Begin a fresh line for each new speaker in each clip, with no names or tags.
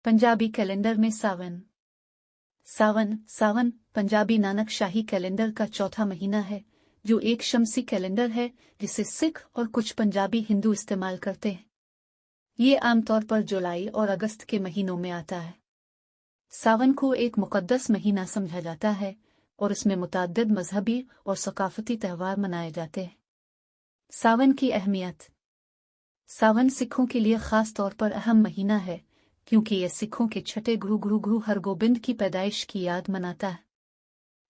Punjabi calendar में सावन। सावन पंजाबी नानक शाही calendar का चौथा महीना है, जो एक शमसी कैलेंडर है जिसे सिख और कुछ पंजाबी हिंदू इस्तेमाल करते हैं। ये आमतौर पर जुलाई और अगस्त के महीनों में आता है। सावन को एक मुकद्दस महीना समझा जाता है और इसमें मुतअद्दिद मजहबी और सकाफती त्यौहार मनाए जाते हैं। सावन की अहमियत। सावन सिखों के लिए खास तौर पर अहम महीना है, क्योंकि यह सिखों के छठे गुरु हरगोबिंद की पैदाइश की याद मनाता है।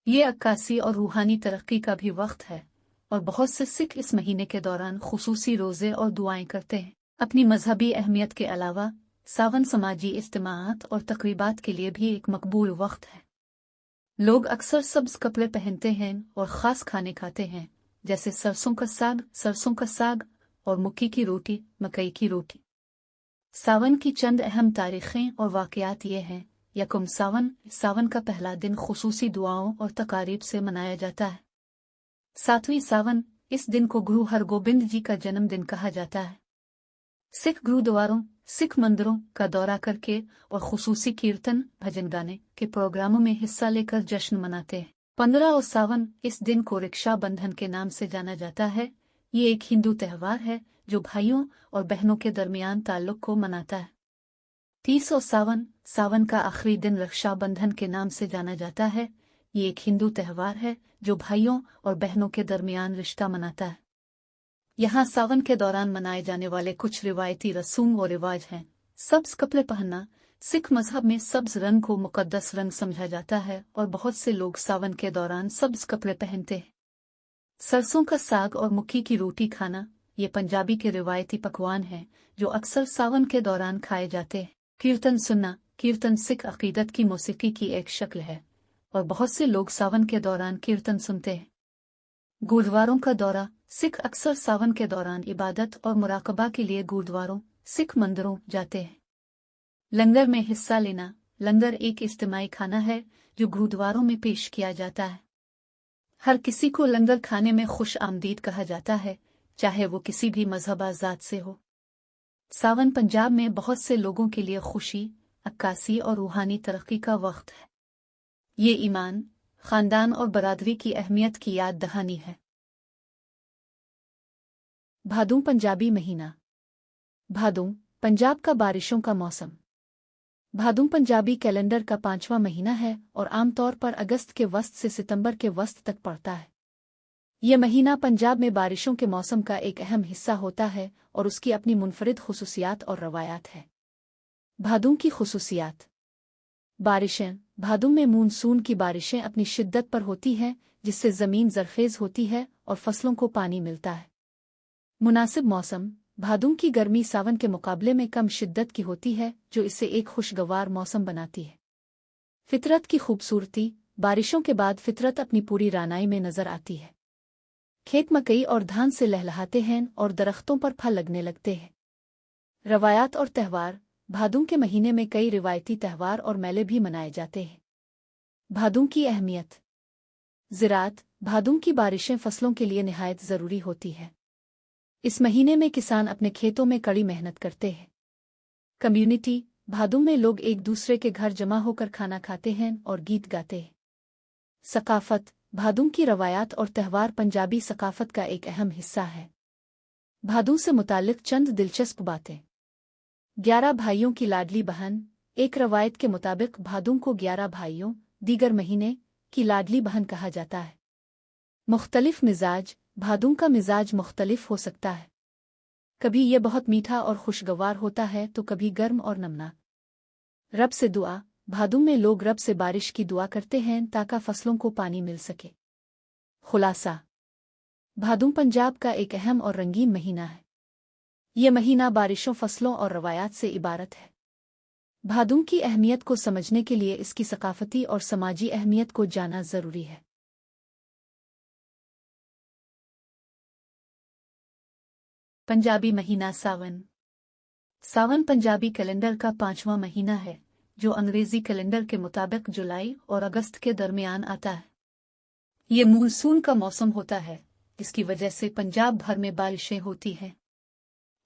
ये अक्कासी और रूहानी तरक्की का भी वक्त है और बहुत से सिख इस महीने के दौरान खुसूसी रोज़े और दुआएं करते हैं। अपनी मजहबी अहमियत के अलावा सावन समाजी इज्तिमाआत और तकरीबात के लिए भी एक मकबूल वक्त है। लोग अक्सर सब्ज कपड़े पहनते हैं और ख़ास खाने खाते हैं, जैसे सरसों का साग और मक्की की रोटी, मकई की रोटी। सावन की चंद अहम तारीखें और वाक़यात ये हैं। यकम सावन का पहला दिन खुसूसी दुआओं और तकारीब से मनाया जाता है। 7वीं सावन, इस दिन को गुरु हरगोबिंद जी का जन्मदिन कहा जाता है। सिख गुरुद्वारों, सिख मंदिरों का दौरा करके और खुसूसी कीर्तन भजन गाने के प्रोग्रामों में हिस्सा लेकर जश्न मनाते हैं। 15 और सावन, इस दिन को रक्षा बंधन के नाम से जाना जाता है। ये एक हिंदू त्यौहार है जो भाइयों और बहनों के दरमियान ताल्लुक को मनाता है। 30 और सावन का आखिरी दिन रक्षाबंधन के नाम से जाना जाता है। ये एक हिंदू त्यौहार है जो भाइयों और बहनों के दरमियान रिश्ता मनाता है। यहाँ सावन के दौरान मनाए जाने वाले कुछ रिवायती रसूम और रिवाज हैं। सब्ज कपड़े पहनना। सिख मजहब में सब्ज रंग को मुकद्दस रंग समझा जाता है और बहुत से लोग सावन के दौरान सब्ज कपड़े पहनते हैं। सरसों का साग और मक्की की रोटी खाना, ये पंजाबी के रिवायती पकवान हैं जो अक्सर सावन के दौरान खाए जाते हैं। कीर्तन सुनना। कीर्तन सिख अकीदत की मौसीकी की एक शक्ल है और बहुत से लोग सावन के दौरान कीर्तन सुनते हैं। गुरुद्वारों का दौरा। सिख अक्सर सावन के दौरान इबादत और मुराकबा के लिए गुरुद्वारों, सिख मंदिरों जाते हैं। लंगर में हिस्सा लेना। लंगर एक इज्तिमाई खाना है जो गुरुद्वारों में पेश किया जाता है। हर किसी को लंगर खाने में खुश आमदीद कहा जाता है, चाहे वो किसी भी मजहब ज़ात से हो। सावन पंजाब में बहुत से लोगों के लिए खुशी, अक्कासी और रूहानी तरक्की का वक्त है। ये ईमान, खानदान और बरादरी की अहमियत की याद दहानी है। भादों पंजाबी महीना। भादों पंजाब का बारिशों का मौसम। भादों पंजाबी कैलेंडर का 5वां महीना है और आमतौर पर अगस्त के वस्त से सितंबर के वस्त तक पड़ता है। यह महीना पंजाब में बारिशों के मौसम का एक अहम हिस्सा होता है और उसकी अपनी मुनफरिद खुसूसियात और रवायात है। भादों की खुसूसियात। बारिशें। भादों में मूनसून की बारिशें अपनी शिद्दत पर होती हैं, जिससे ज़मीन ज़रखेज़ होती है और फसलों को पानी मिलता है। मुनासिब मौसम। भादों की गर्मी सावन के मुकाबले में कम शिद्दत की होती है, जो इसे एक खुशगवार मौसम बनाती है। फितरत की खूबसूरती। बारिशों के बाद फितरत अपनी पूरी रानाई में नजर आती है। खेत मकई और धान से लहलहाते हैं और दरख्तों पर फल लगने लगते हैं। रवायात और त्यौहार। भादों के महीने में कई रिवायती त्यौहार और मेले भी मनाए जाते हैं। भादों की अहमियत। ज़राअत। भादों की बारिशें फसलों के लिए निहायत ज़रूरी होती है। इस महीने में किसान अपने खेतों में कड़ी मेहनत करते हैं। कम्युनिटी। भादों में लोग एक दूसरे के घर जमा होकर खाना खाते हैं और गीत गाते हैं। सकाफत। भादों की रवायात और त्यौहार पंजाबी सकाफत का एक अहम हिस्सा है। भादों से मुतालिक चंद दिलचस्प बातें। 11 भाइयों की लाडली बहन। एक रवायत के मुताबिक भादों को 11 भाइयों, दीगर महीने, की लाडली बहन कहा जाता है। मुख्तलिफ मिजाज। भादों का मिजाज मुख्तलिफ हो सकता है। कभी यह बहुत मीठा और खुशगवार होता है तो कभी गर्म और नमना। रब से दुआ। भादों में लोग रब से बारिश की दुआ करते हैं ताकि फसलों को पानी मिल सके। खुलासा। भादों पंजाब का एक अहम और रंगीन महीना है। यह महीना बारिशों, फसलों और रवायात से इबारत है। भादों की अहमियत को समझने के लिए इसकी सकाफती और समाजी अहमियत को जानना जरूरी है। पंजाबी महीना सावन। सावन पंजाबी कैलेंडर का 5वां महीना है, जो अंग्रेजी कैलेंडर के मुताबिक जुलाई और अगस्त के दरमियान आता है। ये मानसून का मौसम होता है, जिसकी वजह से पंजाब भर में बारिशें होती हैं।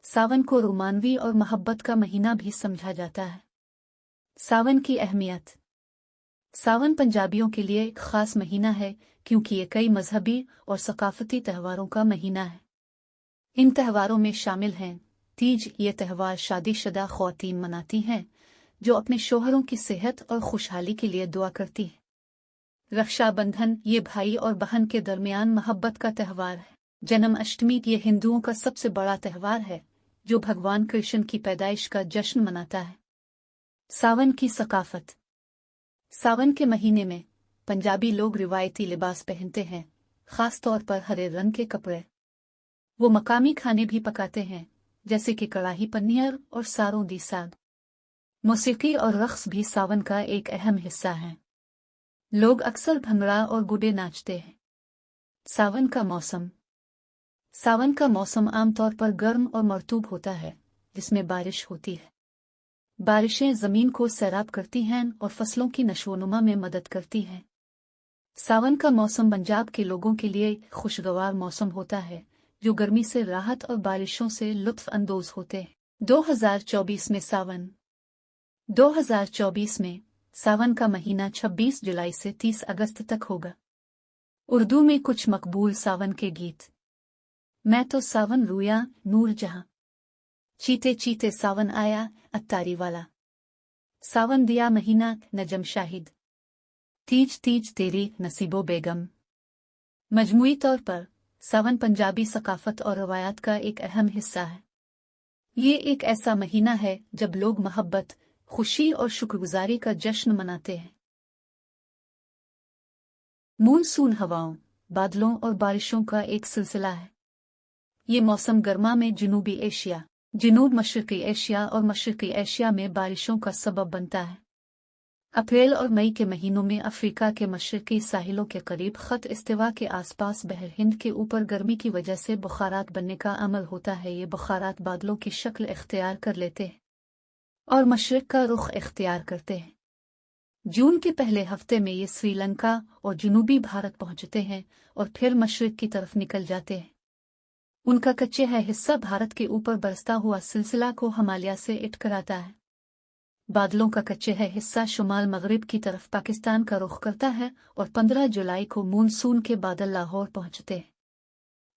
सावन को रोमानवी और मोहब्बत का महीना भी समझा जाता है। सावन की अहमियत। सावन पंजाबियों के लिए एक खास महीना है क्योंकि ये कई मजहबी और सकाफती त्योहारों का महीना है। इन त्योहारों में शामिल हैं तीज। ये त्यौहार शादीशुदा ख्वातीन मनाती हैं जो अपने शोहरों की सेहत और खुशहाली के लिए दुआ करती हैं। रक्षाबंधन ये भाई और बहन के दरमियान मोहब्बत का त्यौहार है। जन्माष्टमी ये हिंदुओं का सबसे बड़ा त्यौहार है जो भगवान कृष्ण की पैदाइश का जश्न मनाता है। सावन की सकाफत। सावन के महीने में पंजाबी लोग रिवायती लिबास पहनते हैं, खास तौर पर हरे रंग के कपड़े। वो मकामी खाने भी पकाते हैं जैसे कि कड़ाही पनीर और सारों दी साग। मौसीकी और रक्स भी सावन का एक अहम हिस्सा है। लोग अक्सर भंगड़ा और गुड्डे नाचते हैं। सावन का मौसम। सावन का मौसम आमतौर पर गर्म और मरतूब होता है जिसमें बारिश होती है। बारिशें जमीन को सैराब करती हैं और फसलों की नशोनुमा में मदद करती हैं। सावन का मौसम पंजाब के लोगों के लिए खुशगवार मौसम होता है जो गर्मी से राहत और बारिशों से लुत्फ अंदोज होते हैं। 2024 में सावन। 2024 में सावन का महीना 26 जुलाई से 30 अगस्त तक होगा। उर्दू में कुछ मकबूल सावन के गीत। मैं तो सावन रूया नूर जहां, चीते चीते सावन आया अत्तारी वाला, सावन दिया महीना नजम शाहिद, तीज तीज तेरी नसीबो बेगम। मजमूई तौर पर सावन पंजाबी सकाफत और रवायात का एक अहम हिस्सा है। ये एक ऐसा महीना है जब लोग मोहब्बत, खुशी और शुक्रगुजारी का जश्न मनाते हैं। मूनसून हवाओं, बादलों और बारिशों का एक सिलसिला है। ये मौसम गर्मा में जनूबी एशिया, जनूब मशरकी एशिया और मशरकी एशिया में बारिशों का सबब बनता है। अप्रैल और मई के महीनों में अफ्रीका के मशरकी साहिलों के करीब खत इस्तिवा के आसपास बहर हिंद के ऊपर गर्मी की वजह से बुखारात बनने का अमल होता है। ये बुखारात बादलों की शक्ल इख्तियार कर लेते हैं और मशरक का रुख इख्तियार करते हैं। जून के पहले हफ्ते में ये श्रीलंका और जनूबी भारत पहुंचते हैं और फिर मशरक की तरफ निकल जाते हैं। उनका कच्चे है हिस्सा भारत के ऊपर बरसता हुआ सिलसिला को हिमालय से इट कराता है। बादलों का कच्चे है हिस्सा शुमाल मगरिब की तरफ पाकिस्तान का रुख करता है और 15 जुलाई को मूनसून के बादल लाहौर पहुंचते हैं।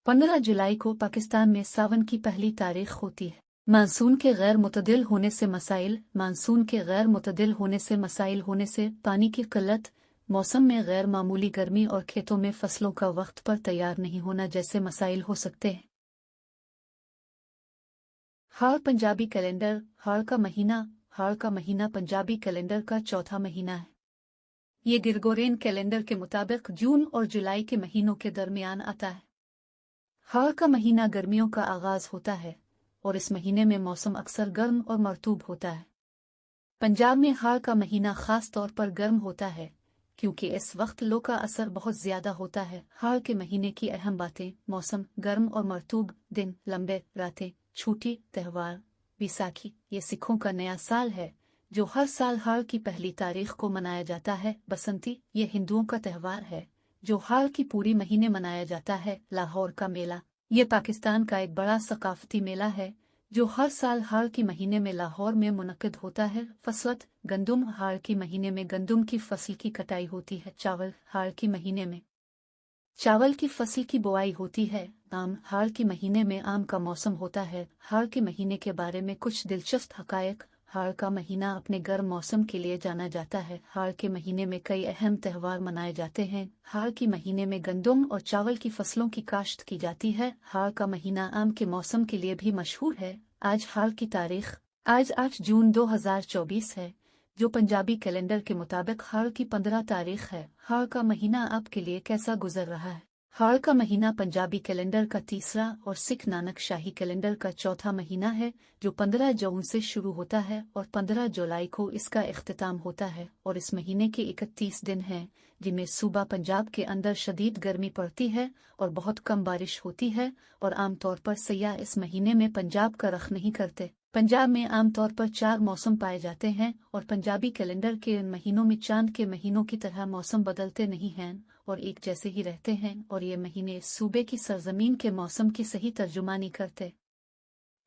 15 जुलाई को पाकिस्तान में सावन की पहली तारीख होती है। मानसून के गैर मुतदिल होने से मसाइल। मानसून के गैर मुतदिल होने से मसाइल होने से पानी की किल्लत, मौसम में गैर मामूली गर्मी और खेतों में फसलों का वक्त पर तैयार नहीं होना जैसे मसाइल हो सकते हैं। हाड़ पंजाबी कैलेंडर। हाड़ का महीना। हाड़ का महीना पंजाबी कैलेंडर का चौथा महीना है। ये गिरगोरियन कैलेंडर के मुताबिक जून और जुलाई के महीनों के दरमियान आता है। हाड़ का महीना गर्मियों का आगाज होता है और इस महीने में मौसम अक्सर गर्म और मरतूब होता है। पंजाब में हाड़ का महीना खास तौर पर गर्म होता है क्योंकि इस वक्त लू का असर बहुत ज्यादा होता है। हाड़ के महीने की अहम बातें। मौसम गर्म और मरतूब, दिन लंबे, रातें छोटी। त्यौहार बैसाखी ये सिखों का नया साल है जो हर साल हाड़ की पहली तारीख को मनाया जाता है। बसंती ये हिंदुओं का त्यौहार है जो हाड़ की पूरी महीने मनाया जाता है। लाहौर का मेला ये पाकिस्तान का एक बड़ा सकाफती मेला है जो हर साल हाड़ की महीने में लाहौर में मुनक्किद होता है। फसवत गंदुम हाड़ की महीने में गंदुम की फसल की कटाई होती है। चावल हाड़ की महीने में चावल की फसल की बुआई होती है। आम हाड़ के महीने में आम का मौसम होता है। हाड़ के महीने के बारे में कुछ दिलचस्प हकायक। हाड़ का महीना अपने गर्म मौसम के लिए जाना जाता है। हाड़ के महीने में कई अहम त्यौहार मनाए जाते हैं। हाड़ के महीने में गंदुम और चावल की फसलों की काश्त की जाती है। हाड़ का महीना आम के मौसम के लिए भी मशहूर है। आज हाड़ की तारीख। आज 8 जून 2024 है जो पंजाबी कैलेंडर के मुताबिक हाड़ की 15 तारीख है। हाड़ का महीना आपके लिए कैसा गुजर रहा है? हाड़ का महीना पंजाबी कैलेंडर का तीसरा और सिख नानक शाही कैलेंडर का चौथा महीना है जो 15 जून से शुरू होता है और 15 जुलाई को इसका इख्तिताम होता है। और इस महीने के 31 दिन हैं जिनमें सूबा पंजाब के अंदर शदीद गर्मी पड़ती है और बहुत कम बारिश होती है और आमतौर पर सयाह इस महीने में पंजाब का रख नहीं करते। पंजाब में आमतौर पर 4 मौसम पाए जाते हैं और पंजाबी कैलेंडर के इन महीनों में चांद के महीनों की तरह मौसम बदलते नहीं हैं और एक जैसे ही रहते हैं और ये महीने सूबे की सरजमीन के मौसम की सही तर्जुमानी करते।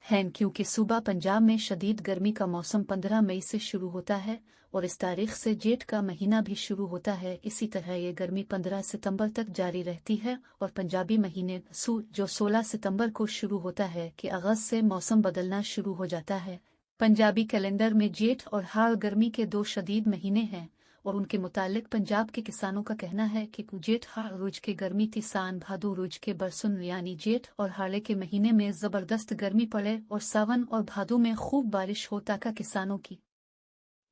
हैं क्योंकि सूबा पंजाब में शदीद गर्मी का मौसम 15 मई से शुरू होता है और इस तारीख से जेठ का महीना भी शुरू होता है। इसी तरह ये गर्मी 15 सितंबर तक जारी रहती है और पंजाबी महीने जो 16 सितंबर को शुरू होता है कि अगस्त से मौसम बदलना शुरू हो जाता है। पंजाबी कैलेंडर में जेठ और हाड़ गर्मी के 2 शदीद महीने हैं और उनके मुतालिक पंजाब के किसानों का कहना है कि जेठ हाड़ रुज के गर्मी थी सान भादो रुज के बरसुन यानी जेठ और हाड़े के महीने में जबरदस्त गर्मी पड़े और सावन और भादो में खूब बारिश हो ताकि किसानों की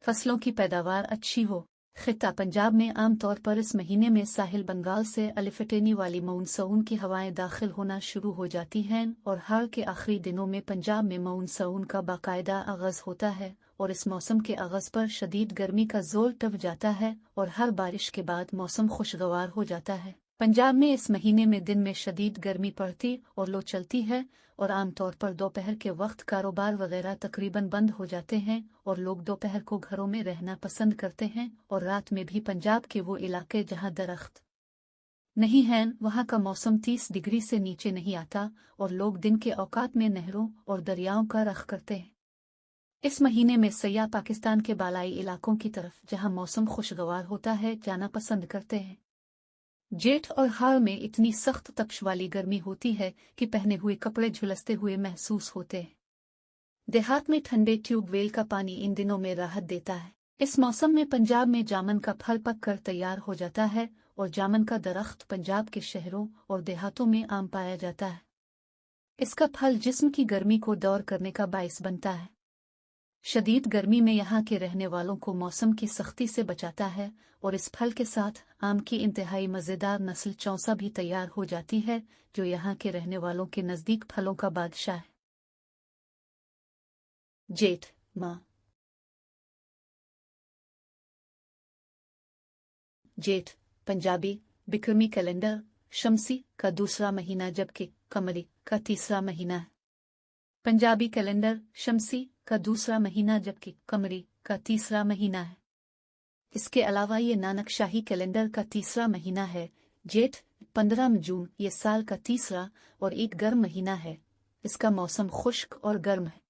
फसलों की पैदावार अच्छी हो। खित्ता पंजाब में आमतौर पर इस महीने में साहिल बंगाल से अलिफटेनी वाली मानसून की हवाएं दाखिल होना शुरू हो जाती हैं और हाड़ के आखिरी दिनों में पंजाब में मानसून का बाकायदा आगाज होता है और इस मौसम के आगाज पर शदीद गर्मी का जोर टप जाता है और हर बारिश के बाद मौसम खुशगवार हो जाता है। पंजाब में इस महीने में दिन में शदीद गर्मी पड़ती और लो चलती है और आमतौर पर दोपहर के वक्त कारोबार वगैरह तकरीबन बंद हो जाते हैं और लोग दोपहर को घरों में रहना पसंद करते हैं और रात में भी पंजाब के वो इलाके जहां दरख्त नहीं हैं वहां का मौसम 30 डिग्री से नीचे नहीं आता और लोग दिन के औकात में नहरों और दरियाओं का रख करते हैं। इस महीने में सयाह पाकिस्तान के बालाई इलाकों की तरफ जहां मौसम खुशगवार होता है जाना पसंद करते हैं। जेठ और हाड़ में इतनी सख्त तपश वाली गर्मी होती है कि पहने हुए कपड़े झुलसते हुए महसूस होते हैं। देहात में ठंडे ट्यूबवेल का पानी इन दिनों में राहत देता है। इस मौसम में पंजाब में जामन का फल पक कर तैयार हो जाता है और जामन का दरख्त पंजाब के शहरों और देहातों में आम पाया जाता है। इसका फल जिस्म की गर्मी को दूर करने का बायस बनता है। शदीद गर्मी में यहाँ के रहने वालों को मौसम की सख्ती से बचाता है और इस फल के साथ आम की इंतहाई मज़ेदार नस्ल चौसा भी तैयार हो जाती है जो यहाँ के रहने वालों के नज़दीक फलों का बादशाह है। जेठ माह। जेठ पंजाबी बिक्रमी कैलेंडर शमसी का दूसरा महीना जबकि कमरी का तीसरा महीना है। पंजाबी कैलेंडर शमसी का दूसरा महीना जबकि कमरी का तीसरा महीना है। इसके अलावा ये नानक शाही कैलेंडर का तीसरा महीना है। जेठ 15 जून ये साल का तीसरा और एक गर्म महीना है। इसका मौसम खुश्क और गर्म है।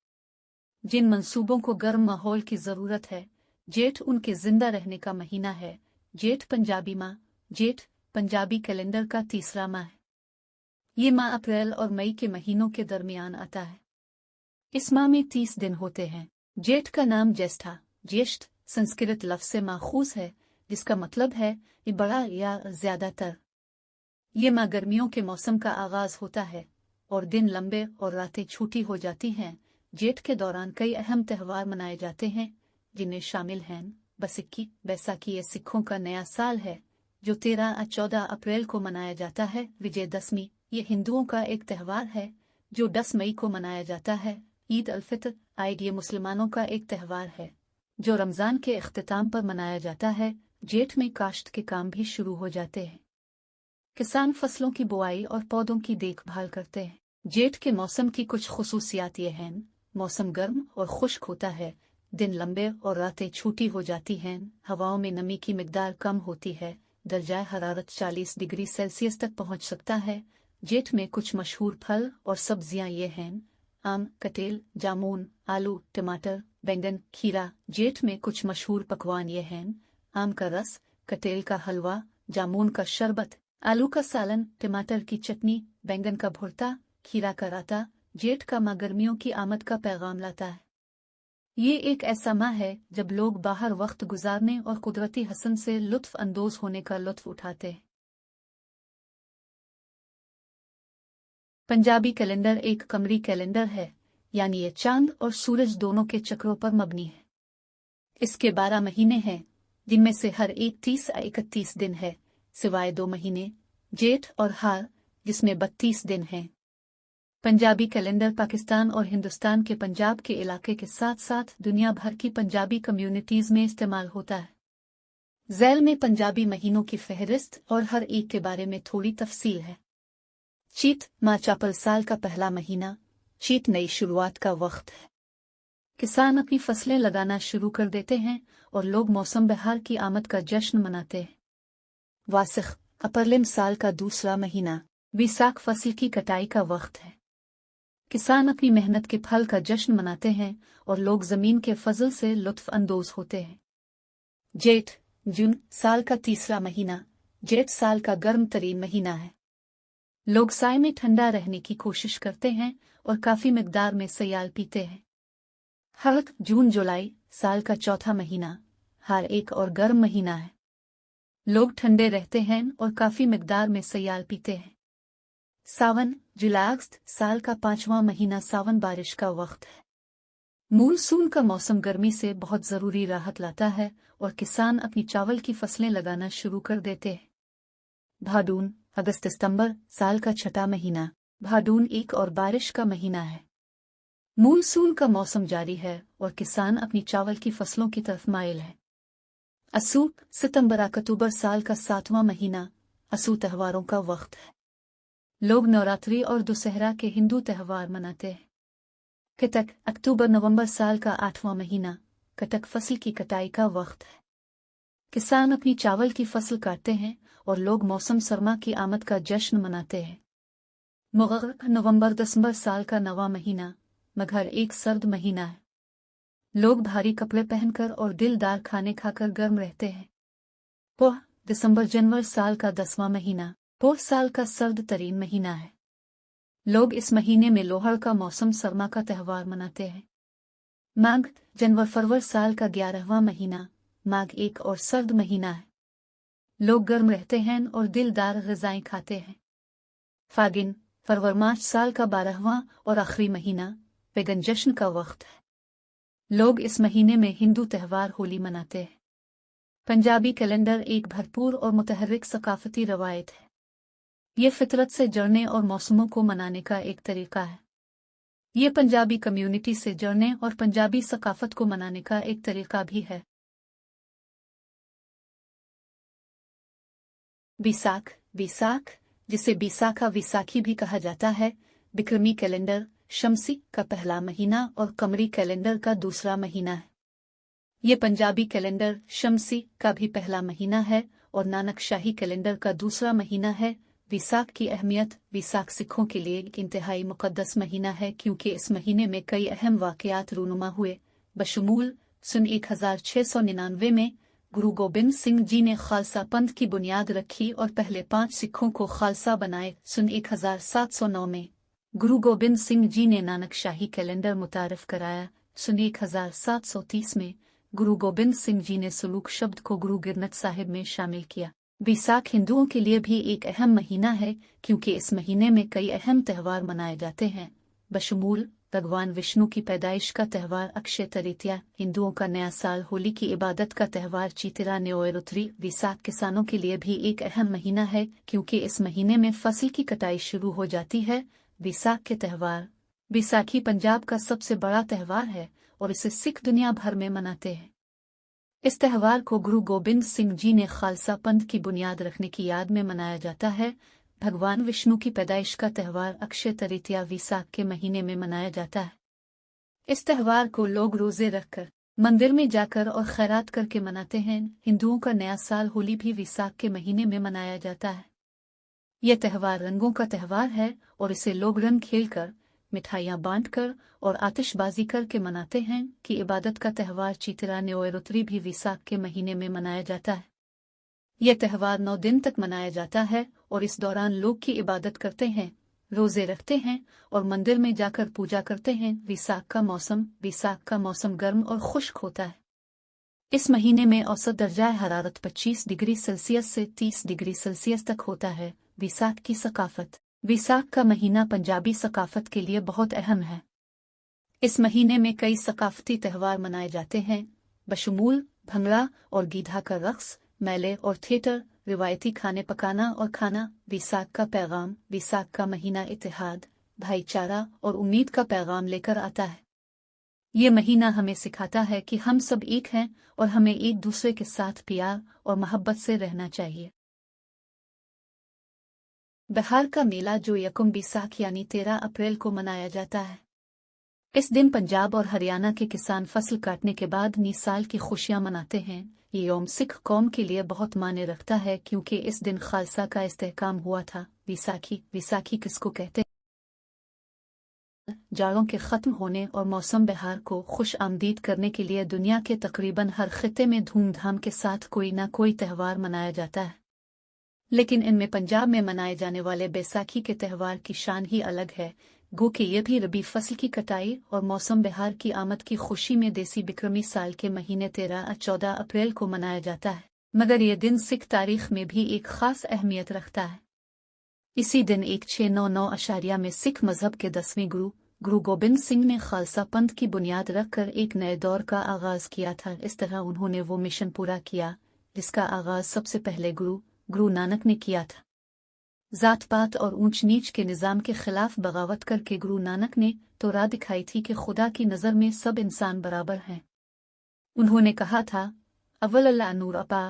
जिन मंसूबों को गर्म माहौल की ज़रूरत है जेठ उनके जिंदा रहने का महीना है। जेठ पंजाबी माह। जेठ पंजाबी कैलेंडर का तीसरा माह है। ये माह अप्रैल और मई के महीनों के दरमियान आता है। इस माह में 30 दिन होते हैं। जेठ का नाम ज्येष्ठा ज्येष्ठ संस्कृत लफ्ज़ से माखूज है जिसका मतलब है ये बड़ा या ज्यादातर। ये माह गर्मियों के मौसम का आगाज होता है और दिन लंबे और रातें छोटी हो जाती हैं। जेठ के दौरान कई अहम त्यौहार मनाए जाते हैं जिनमें शामिल हैं बसिक्की बैसाखी ये सिखों का नया साल है जो 13 और 14 अप्रैल को मनाया जाता है। विजयदशमी ये हिंदुओं का एक त्यौहार है जो 10 मई को मनाया जाता है। ईद अल फितर आइड ये मुसलमानों का एक त्यौहार है जो रमज़ान के इख्तिताम पर मनाया जाता है। जेठ में काश्त के काम भी शुरू हो जाते हैं। किसान फसलों की बुआई और पौधों की देखभाल करते हैं। जेठ के मौसम की कुछ खुसूसियात ये हैं। मौसम गर्म और खुश्क होता है। दिन लंबे और रातें छोटी हो जाती हैं। हवाओं में नमी की मिकदार कम होती है। दर्जा हरारत 40 डिग्री सेल्सियस तक पहुंच सकता है। जेठ में कुछ मशहूर फल और सब्जियां ये हैं आम कटेल जामुन आलू टमाटर बैंगन खीरा। जेठ में कुछ मशहूर पकवान ये हैं आम का रस कटेल का हलवा जामुन का शरबत आलू का सालन टमाटर की चटनी बैंगन का भुर्ता खीरा का राता। जेठ का माह गर्मियों की आमद का पैगाम लाता है। ये एक ऐसा माह है जब लोग बाहर वक्त गुजारने और कुदरती हसन से लुत्फ अंदोज होने का लुत्फ उठाते हैं। पंजाबी कैलेंडर एक कमरी कैलेंडर है यानी ये चांद और सूरज दोनों के चक्रों पर मबनी है। इसके 12 महीने हैं जिनमें से हर एक 30 या 31 दिन है सिवाय 2 महीने जेठ और हाड़ जिसमें 32 दिन हैं। पंजाबी कैलेंडर पाकिस्तान और हिंदुस्तान के पंजाब के इलाके के साथ साथ दुनिया भर की पंजाबी कम्युनिटीज में इस्तेमाल होता है। ज़ैल में पंजाबी महीनों की फहरिस्त और हर एक के बारे में थोड़ी तफसील है। चीत माह चापल साल का पहला महीना। चीत नई शुरुआत का वक्त है। किसान अपनी फसलें लगाना शुरू कर देते हैं और लोग मौसम बहार की आमद का जश्न मनाते हैं। वासिख अपरलिम साल का दूसरा महीना। बैसाख फसल की कटाई का वक्त है। किसान अपनी मेहनत के फल का जश्न मनाते हैं और लोग जमीन के फजल से लुत्फ अंदोज होते हैं। जेठ जून साल का तीसरा महीना। जेठ साल का गर्म तरीन महीना है। लोग साए में ठंडा रहने की कोशिश करते हैं और काफी मिकदार में सयाल पीते हैं। हर्क जून जुलाई साल का चौथा महीना। हर एक और गर्म महीना है। लोग ठंडे रहते हैं और काफी मिकदार में सयाल पीते हैं। सावन जुलाई अगस्त साल का पांचवां महीना। सावन बारिश का वक्त है। मानसून का मौसम गर्मी से बहुत जरूरी राहत लाता है और किसान अपनी चावल की फसलें लगाना शुरू कर देते हैं। भादून अगस्त सितंबर साल का छठा महीना। भादून एक और बारिश का महीना है। मानसून का मौसम जारी है और किसान अपनी चावल की फसलों की तरफ माइल है। असू सितंबर अक्टूबर साल का सातवां महीना। असू त्योहारों का वक्त है। लोग नवरात्रि और दुशहरा के हिंदू त्योहार मनाते हैं। कटक अक्टूबर नवंबर साल का आठवां महीना। कटक फसल की कटाई का वक्त है। किसान अपनी चावल की फसल काटते हैं और लोग मौसम सरमा की आमद का जश्न मनाते हैं। मुगर्रख नवंबर दिसंबर साल का नवां महीना। मगर एक सर्द महीना है। लोग भारी कपड़े पहनकर और दिलदार खाने खाकर गर्म रहते हैं। पोह दिसंबर जनवरी साल का 10वां महीना। पोह साल का सर्द तरीन महीना है। लोग इस महीने में लोहड़ का मौसम सरमा का त्यौहार मनाते हैं। माघ जनवरी फरवरी साल का 11वां महीना। माघ एक और सर्द महीना है। लोग गर्म रहते हैं और दिलदार ग़िज़ाएं खाते हैं। फागिन फरवरी मार्च साल का 12वां और आखिरी महीना। पैगन जश्न का वक्त है। लोग इस महीने में हिंदू त्यौहार होली मनाते हैं। पंजाबी कैलेंडर एक भरपूर और मुतहर्रिक सकाफती रवायत है। ये फितरत से जुड़ने और मौसमों को मनाने का एक तरीका है। ये पंजाबी कम्युनिटी से जुड़ने और पंजाबी सकाफत को मनाने का एक तरीका भी है। बैसाख बैसाख जिसे बैसाखा विसाखी भी कहा जाता है, बिक्रमी कैलेंडर शमसी का पहला महीना और कमरी कैलेंडर का दूसरा महीना है। ये पंजाबी कैलेंडर शमसी का भी पहला महीना है और नानक शाही कैलेंडर का दूसरा महीना है। बैसाख की अहमियत। बैसाख सिखों के लिए एक इंतहाई मुकद्दस महीना है क्योंकि इस महीने में कई अहम वाक़यात रूनुमा हुए। बशमूल सन 1699 में गुरु गोबिंद सिंह जी ने खालसा पंथ की बुनियाद रखी और पहले 5 सिखों को खालसा बनाए। सन 1709 में गुरु गोबिंद सिंह जी ने नानक शाही कैलेंडर मुतारफ कराया। सन 1730 में गुरु गोबिंद सिंह जी ने सलूक शब्द को गुरु गिरनत साहिब में शामिल किया। बैसाख हिंदुओं के लिए भी एक अहम महीना है क्योंकि इस महीने में कई अहम त्यौहार मनाए जाते हैं। बशमूल भगवान विष्णु की पैदाइश का त्यौहार अक्षय तृतीया, हिंदुओं का नया साल, होली की इबादत का त्यौहार चितिरा नवरात्रि। बैसाख किसानों के लिए भी एक अहम महीना है क्योंकि इस महीने में फसल की कटाई शुरू हो जाती है। बैसाख के त्यौहार। बैसाखी पंजाब का सबसे बड़ा त्यौहार है और इसे सिख दुनिया भर में मनाते हैं। इस त्यौहार को गुरु गोबिंद सिंह जी ने खालसा पंथ की बुनियाद रखने की याद में मनाया जाता है। भगवान विष्णु की पैदाइश का त्यौहार अक्षय तृतीया बैसाख के महीने में मनाया जाता है। इस त्यौहार को लोग रोजे रखकर, मंदिर में जाकर और खैरात करके मनाते हैं। हिंदुओं का नया साल होली भी बैसाख के महीने में मनाया जाता है। यह त्यौहार रंगों का त्यौहार है और इसे लोग रंग खेलकर, मिठाइयाँ बांटकर और आतिशबाजी करके मनाते हैं कि इबादत का त्यौहार चितिरा नवरात्रि भी बैसाख के महीने में मनाया जाता है। यह त्यौहार 9 दिन तक मनाया जाता है और इस दौरान लोग की इबादत करते हैं, रोजे रखते हैं और मंदिर में जाकर पूजा करते हैं। बैसाख का मौसम गर्म और खुश्क होता है। इस महीने में औसत दर्जा हरारत 25 डिग्री सेल्सियस से 30 डिग्री सेल्सियस तक होता है। बैसाख की सकाफत। बैसाख का महीना पंजाबी सकाफत के लिए बहुत अहम है। इस महीने में कई सकाफती त्यौहार मनाए जाते हैं, बशमूल भंगड़ा और गीधा का रक्स, मेले और थिएटर, रिवायती खाने पकाना और खाना। बैसाख का पैगाम। बैसाख का महीना इत्तेहाद, भाईचारा और उम्मीद का पैगाम लेकर आता है। ये महीना हमें सिखाता है कि हम सब एक हैं और हमें एक दूसरे के साथ प्यार और मोहब्बत से रहना चाहिए। बहार का मेला जो यकम बैसाख यानी 13 अप्रैल को मनाया जाता है। इस दिन पंजाब और हरियाणा के किसान फसल काटने के बाद नए साल की खुशियां मनाते हैं। ये यौम सिख कौम के लिए बहुत मायने रखता है क्योंकि इस दिन खालसा का इस्तेहकाम हुआ था। बैसाखी किसको कहते हैं? जाड़ों के ख़त्म होने और मौसम बहार को खुश आमदीद करने के लिए दुनिया के तकरीबन हर खित्ते में धूमधाम के साथ कोई ना कोई त्यौहार मनाया जाता है। लेकिन इनमें पंजाब में मनाए जाने वाले बैसाखी के त्यौहार की शान ही अलग है। गो कि ये भी रबी फसल की कटाई और मौसम बहार की आमद की खुशी में देसी बिक्रमी साल के महीने 13-14 अप्रैल को मनाया जाता है, मगर ये दिन सिख तारीख में भी एक ख़ास अहमियत रखता है। इसी दिन 1699 में सिख मजहब के 10वें गुरु गोबिंद सिंह ने खालसा पंथ की बुनियाद रखकर एक नए दौर का आगाज किया था। इस तरह उन्होंने वो मिशन पूरा किया जिसका आगाज सबसे पहले गुरु नानक ने किया था। जात पात और ऊंच नीच के निज़ाम के खिलाफ बगावत करके गुरु नानक ने तो राह दिखाई थी कि खुदा की नज़र में सब इंसान बराबर हैं। उन्होंने कहा था, अव्वल अल्लाह नूर अपा,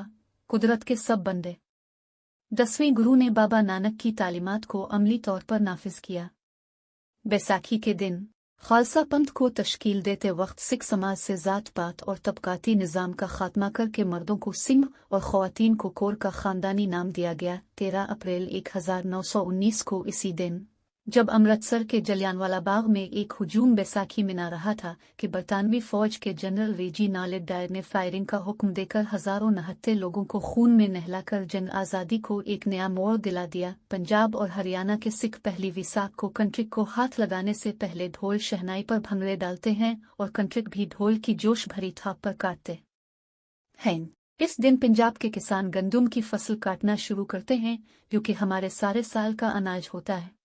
कुदरत के सब बंदे। 10वें गुरु ने बाबा नानक की तालीमात को अमली तौर पर नाफिज किया। बैसाखी के दिन खालसा पंथ को तश्कील देते वक्त सिख समाज से जात पात और तबकाती निज़ाम का खात्मा करके मर्दों को सिंह और ख़वातीन को कोर का ख़ानदानी नाम दिया गया। 13 अप्रैल 1919 को इसी दिन जब अमृतसर के जलियांवाला बाग में एक हुजूम बैसाखी मना रहा था कि बरतानवी फौज के जनरल रेजिनाल्ड डायर ने फायरिंग का हुक्म देकर हजारों नहत्ते लोगों को खून में नहलाकर जंग आज़ादी को एक नया मोड़ दिला दिया। पंजाब और हरियाणा के सिख पहली विसाख को कंट्रिक को हाथ लगाने से पहले ढोल शहनाई पर भंगड़े डालते हैं और कंट्रिक भी ढोल की जोश भरी थाप पर काटते हैं। इस दिन पंजाब के किसान गंदुम की फसल काटना शुरू करते हैं जो कि हमारे सारे साल का अनाज होता है।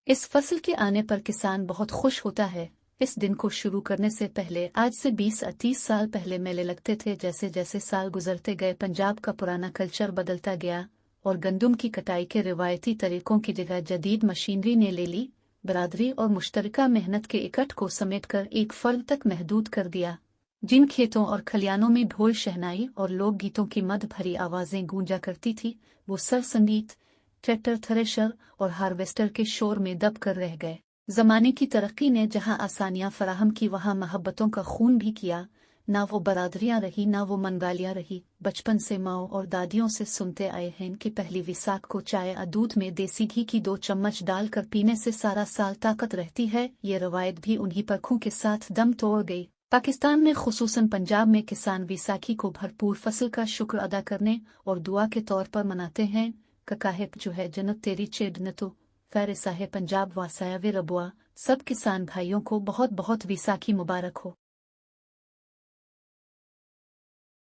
इस फसल के आने पर किसान बहुत खुश होता है। इस दिन को शुरू करने से पहले आज से 20-30 साल पहले मेले लगते थे। जैसे जैसे साल गुजरते गए पंजाब का पुराना कल्चर बदलता गया और गंदुम की कटाई के रिवायती तरीकों की जगह जदीद मशीनरी ने ले ली। बरादरी और मुश्तरका मेहनत के इकट्ठ को समेटकर एक फर्द तक महदूद कर दिया। जिन खेतों और खलियानों में ढोल शहनाई और लोक गीतों की मद भरी आवाजें गूंजा करती थी वो सर संगीत, ट्रैक्टर, थ्रेशर और हार्वेस्टर के शोर में दब कर रह गए। ज़माने की तरक्की ने जहां आसानियां फराहम की वहां मोहब्बतों का खून भी किया। ना वो बरादरियां रही ना वो मनगालियां रही। बचपन से माओ और दादियों से सुनते आए हैं कि पहली विसाख को चाय और दूध में देसी घी की 2 चम्मच डालकर पीने से सारा साल ताकत रहती है। ये रवायत भी उन्हीं परखों के साथ दम तोड़ गई। पाकिस्तान में खुसूसन पंजाब में किसान विसाखी को भरपूर फसल का शुक्र अदा करने और दुआ के तौर पर मनाते हैं। ककाहेप जो है जन्नत तेरी चेड न तो फैर साहे पंजाब वासाया वे रबुआ। सब किसान भाइयों को बहुत बहुत विसाखी मुबारक हो।